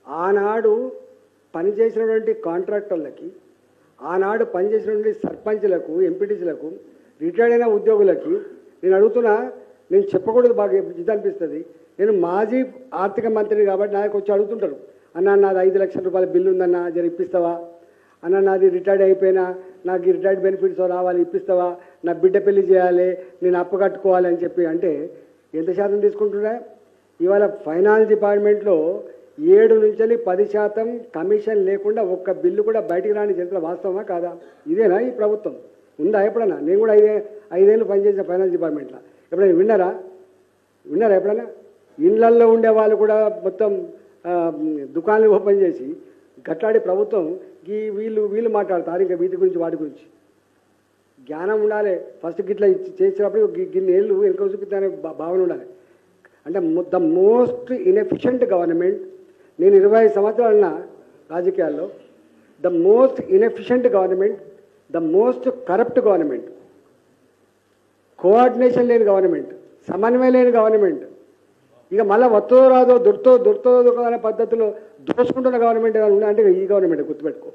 ఆనాడు పనిచేసినటువంటి కాంట్రాక్టర్లకి, ఆనాడు పనిచేసినటువంటి సర్పంచ్లకు, ఎంపీటీసీలకు, రిటైర్డ్ అయిన ఉద్యోగులకి నేను అడుగుతున్నా, నేను చెప్పకూడదు, బాగా ఇది అనిపిస్తుంది. నేను మాజీ ఆర్థిక మంత్రిని కాబట్టి నాకు వచ్చి అడుగుతుంటారు, అన్న నాది 5 లక్షల రూపాయల బిల్లు ఉందన్న, జర ఇప్పిస్తావా అన్న, నాది రిటైర్డ్ అయిపోయినా, నాకు ఈ రిటైర్డ్ బెనిఫిట్స్ రావాలి, ఇప్పిస్తావా, నా బిడ్డ పెళ్లి చేయాలి, నేను అప్పు కట్టుకోవాలి అని చెప్పి అంటే ఎంత శాతం తీసుకుంటున్నా? ఇవాళ ఫైనాన్స్ డిపార్ట్మెంట్లో 7 నుంచి 10% కమిషన్ లేకుండా ఒక్క బిల్లు కూడా బయటికి రాని జంతువుల వాస్తవమా కాదా? ఇదేనా ఈ ప్రభుత్వం? ఉందా ఎప్పుడన్నా? నేను కూడా 5 ఏళ్ళు పనిచేసిన ఫైనాన్స్ డిపార్ట్మెంట్లో. ఎప్పుడైనా విన్నారా ఎప్పుడైనా? ఇళ్లల్లో ఉండే వాళ్ళు కూడా మొత్తం దుకాణాలు ఓపెన్ చేసి గట్లాడి ప్రభుత్వం వీళ్ళు మాట్లాడతారు ఇంకా వీటి గురించి వాటి గురించి. జ్ఞానం ఉండాలి. ఫస్ట్ గిట్లా చేసినప్పుడు గిన్ని ఏళ్ళు వెనుక చూపిస్తానే భావన ఉండాలి. అంటే ద మోస్ట్ ఇన్ఎఫిషియంట్ గవర్నమెంట్, నేను 25 సంవత్సరాలున్న రాజకీయాల్లో, the most inefficient government, the most corrupt government, coordination లేని గవర్నమెంట్, సమన్వయం లేని గవర్నమెంట్, ఇక మళ్ళీ వత్తో రాదో దొరుకుతో అనే పద్ధతిలో దోచుకుంటున్న గవర్నమెంట్ ఏమైనా ఉందా అంటే ఈ గవర్నమెంట్ గుర్తుపెట్టుకో.